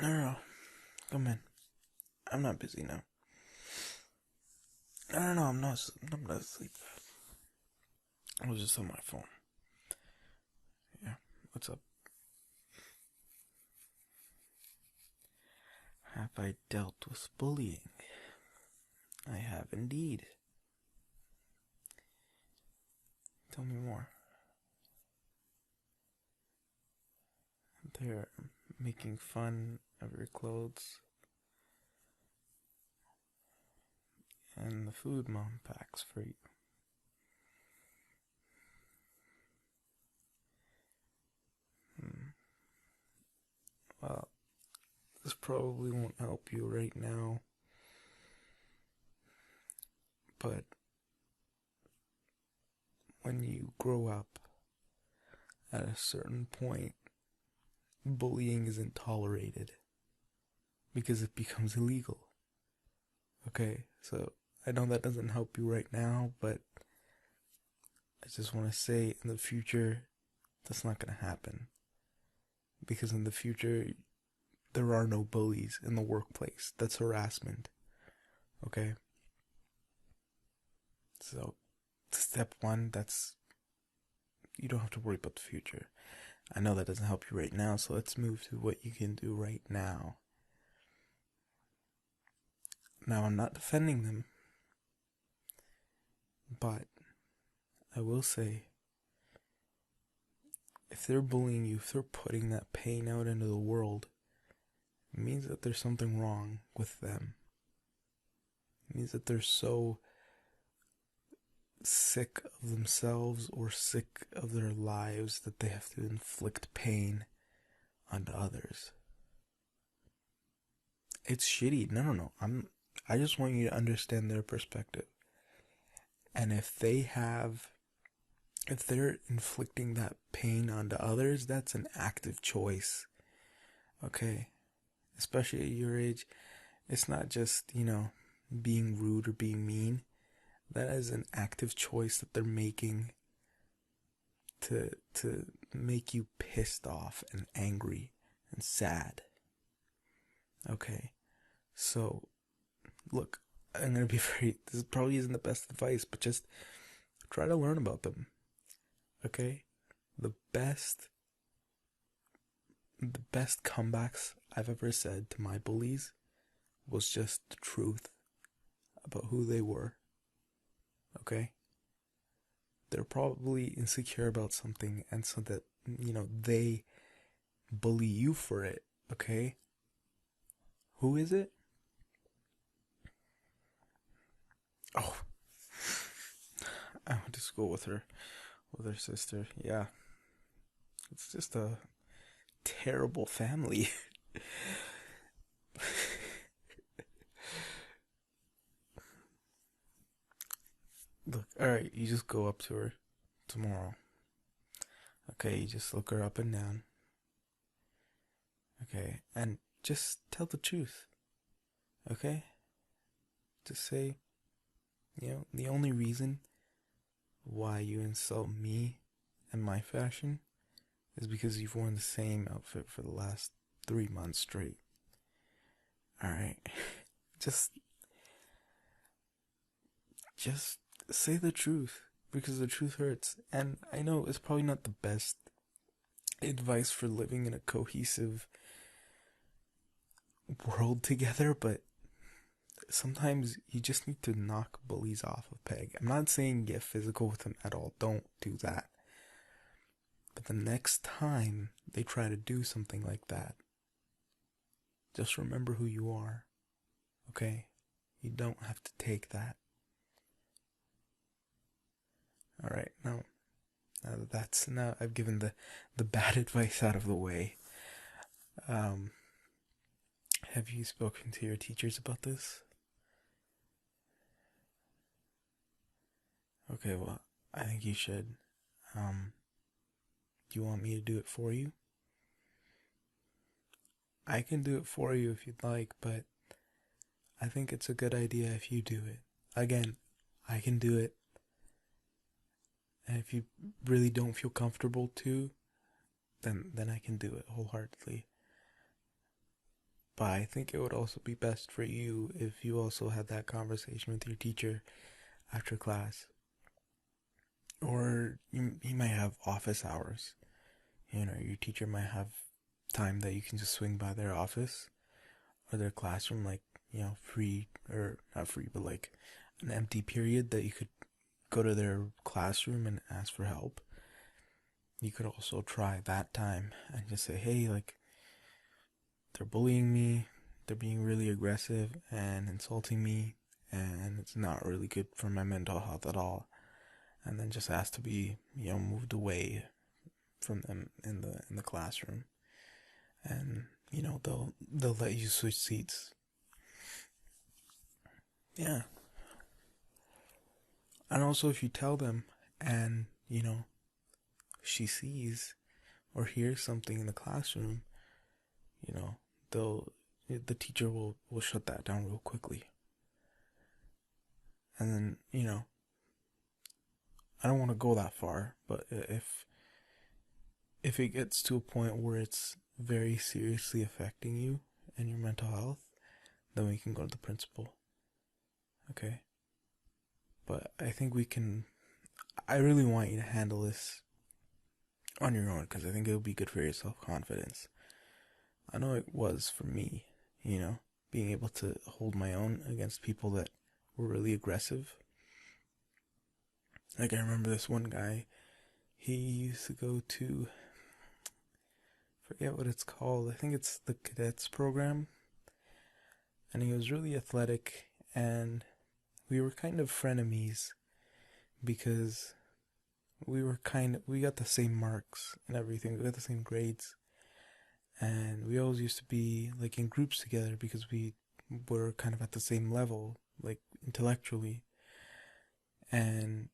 No. Come in. I'm not busy now. No. I'm not asleep. I was just on my phone. Yeah. What's up? Have I dealt with bullying? I have indeed. Tell me more. They're making fun of your clothes and the food mom packs for you. Well, this probably won't help you right now, but when you grow up, at a certain point, bullying isn't tolerated because it becomes illegal. Okay, so I know that doesn't help you right now, but I just want to say in the future, that's not going to happen. Because in the future, there are no bullies in the workplace. That's harassment. Okay? So, step one, you don't have to worry about the future. I know that doesn't help you right now, so let's move to what you can do right now. Now, I'm not defending them, but I will say, if they're bullying you, if they're putting that pain out into the world, it means that there's something wrong with them. It means that they're so sick of themselves or sick of their lives that they have to inflict pain onto others. It's shitty. No. I just want you to understand their perspective. And if they're inflicting that pain onto others, that's an active choice. Okay? Especially at your age, it's not just, being rude or being mean. That is an active choice that they're making to make you pissed off and angry and sad. Okay? So, look, I'm gonna be this probably isn't the best advice, but just try to learn about them. Okay? The best comebacks I've ever said to my bullies was just the truth about who they were. Okay? They're probably insecure about something, and so that, they bully you for it. Okay? Who is it? Oh, I went to school with her sister. Yeah. It's just a terrible family. Look, alright, you just go up to her tomorrow. Okay, you just look her up and down. Okay, and just tell the truth. Okay? Just say, the only reason why you insult me and my fashion is because you've worn the same outfit for the last 3 months straight. Alright? Just say the truth, because the truth hurts. And I know it's probably not the best advice for living in a cohesive world together, but sometimes you just need to knock bullies off a peg. I'm not saying get physical with them at all. Don't do that. But the next time they try to do something like that, just remember who you are. Okay? You don't have to take that. Alright, now I've given the bad advice out of the way. Have you spoken to your teachers about this? Okay, well, I think you should. Do you want me to do it for you? I can do it for you if you'd like, but I think it's a good idea if you do it. Again, I can do it. And if you really don't feel comfortable to, then I can do it wholeheartedly. But I think it would also be best for you if you also had that conversation with your teacher after class. Or you might have office hours. Your teacher might have time that you can just swing by their office or their classroom, like, free, or not free, but like an empty period that you could go to their classroom and ask for help. You could also try that time and just say, hey, like, they're bullying me, they're being really aggressive and insulting me, and it's not really good for my mental health at all. And then just ask to be, moved away from them in the classroom. And, they'll let you switch seats. Yeah. And also, if you tell them and, she sees or hears something in the classroom, they'll the teacher will shut that down real quickly. And then, I don't want to go that far, but if it gets to a point where it's very seriously affecting you and your mental health, then we can go to the principal. Okay? But I think I really want you to handle this on your own, because I think it'll be good for your self-confidence. I know it was for me, being able to hold my own against people that were really aggressive. Like, I remember this one guy, he used to go to, forget what it's called, I think it's the cadets program, and he was really athletic, and we were kind of frenemies because we got the same marks and everything, we got the same grades, and we always used to be like in groups together because we were kind of at the same level, like intellectually. And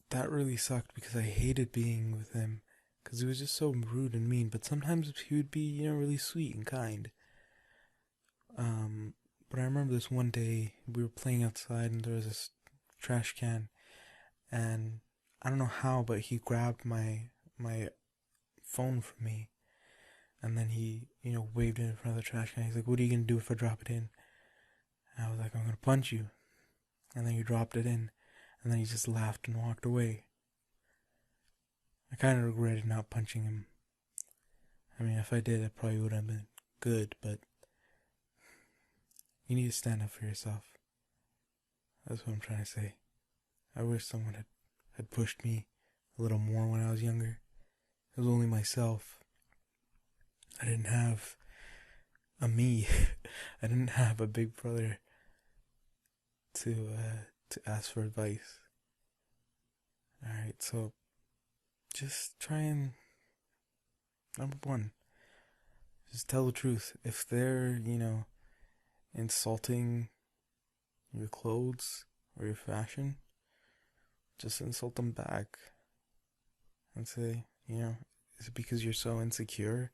that really sucked because I hated being with him because he was just so rude and mean. But sometimes he would be, really sweet and kind. But I remember this one day we were playing outside and there was this trash can, and I don't know how, but he grabbed my phone from me, and then he, waved it in front of the trash can. He's like, "What are you gonna do if I drop it in?" And I was like, "I'm gonna punch you." And then he dropped it in, and then he just laughed and walked away. I kind of regretted not punching him. I mean, if I did, it probably would have been good, but you need to stand up for yourself. That's what I'm trying to say. I wish someone had pushed me a little more when I was younger. It was only myself. I didn't have a me. I didn't have a big brother to ask for advice. Alright, so just try and, number one, just tell the truth. If they're, insulting your clothes or your fashion, just insult them back and say, is it because you're so insecure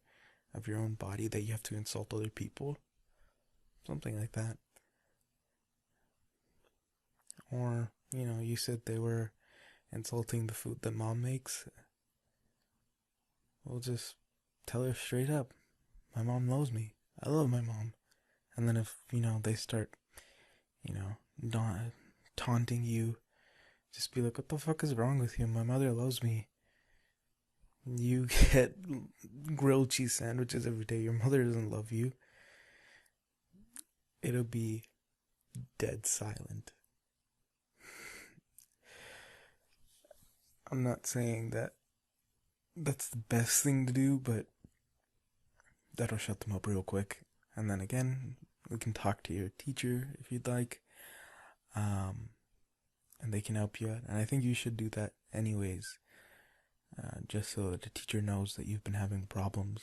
of your own body that you have to insult other people? Something like that. Or, you said they were insulting the food that mom makes. Well, just tell her straight up. My mom loves me. I love my mom. And then if, they start, taunting you, just be like, what the fuck is wrong with you? My mother loves me. You get grilled cheese sandwiches every day. Your mother doesn't love you. It'll be dead silent. I'm not saying that that's the best thing to do, but that'll shut them up real quick. And then again, we can talk to your teacher if you'd like. And they can help you out. And I think you should do that anyways. Just so that the teacher knows that you've been having problems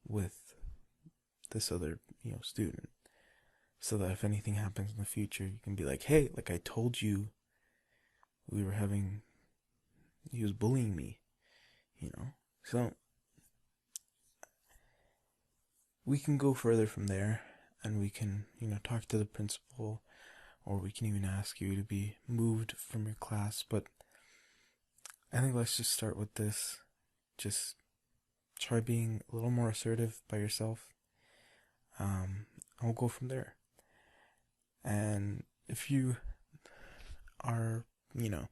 with this other, student. So that if anything happens in the future, you can be like, hey, like I told you, he was bullying me, So we can go further from there, and we can, talk to the principal, or we can even ask you to be moved from your class. But I think let's just start with this. Just try being a little more assertive by yourself. I'll go from there. And if you are, you know,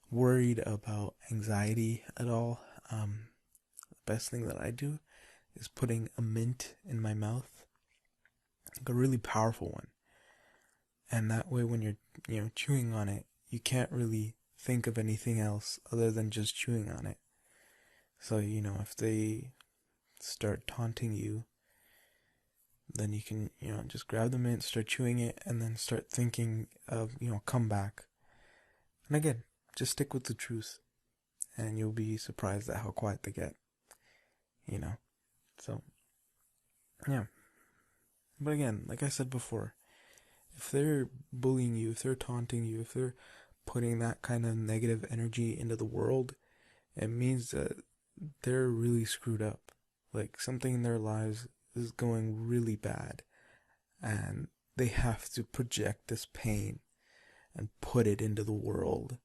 worried about anxiety at all, the best thing that I do is putting a mint in my mouth, like a really powerful one. And that way when you're, chewing on it, you can't really think of anything else other than just chewing on it. So, if they start taunting you, then you can, just grab the mint, start chewing it, and then start thinking of, comeback. And again, just stick with the truth, and you'll be surprised at how quiet they get, So, yeah. But again, like I said before, if they're bullying you, if they're taunting you, if they're putting that kind of negative energy into the world, it means that they're really screwed up. Like something in their lives is going really bad, and they have to project this pain and put it into the world.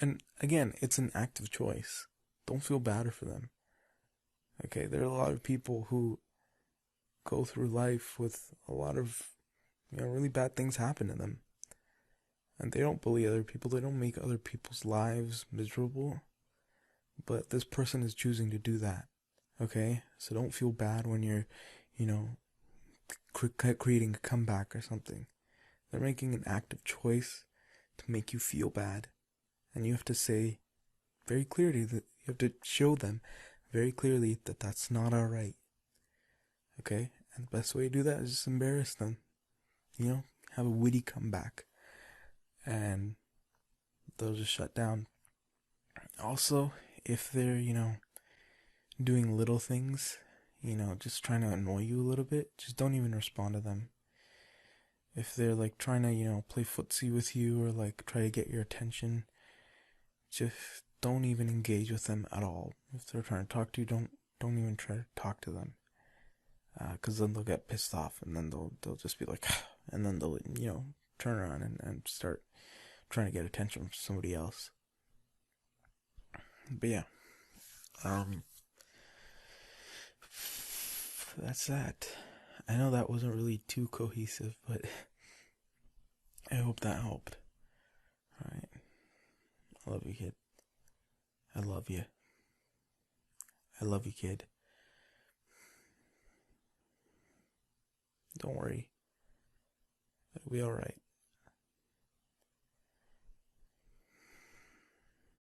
And again, it's an active choice. Don't feel bad for them. Okay, there are a lot of people who go through life with a lot of, really bad things happen to them. And they don't bully other people, they don't make other people's lives miserable. But this person is choosing to do that. Okay? So don't feel bad when you're, creating a comeback or something. They're making an active choice to make you feel bad. And you have to say very clearly that you have to show them very clearly that that's not alright. Okay? And the best way to do that is just embarrass them. Have a witty comeback. And they'll just shut down. Also, if they're, doing little things, just trying to annoy you a little bit, just don't even respond to them. If they're like trying to, play footsie with you or like try to get your attention, just don't even engage with them at all. If they're trying to talk to you, don't even try to talk to them. Because then they'll get pissed off, and then they'll just be like, and then they'll, turn around and start trying to get attention from somebody else. But yeah, that's that. I know that wasn't really too cohesive, but I hope that helped. Alright. I love you, kid. I love you. I love you, kid. Don't worry. It'll be alright.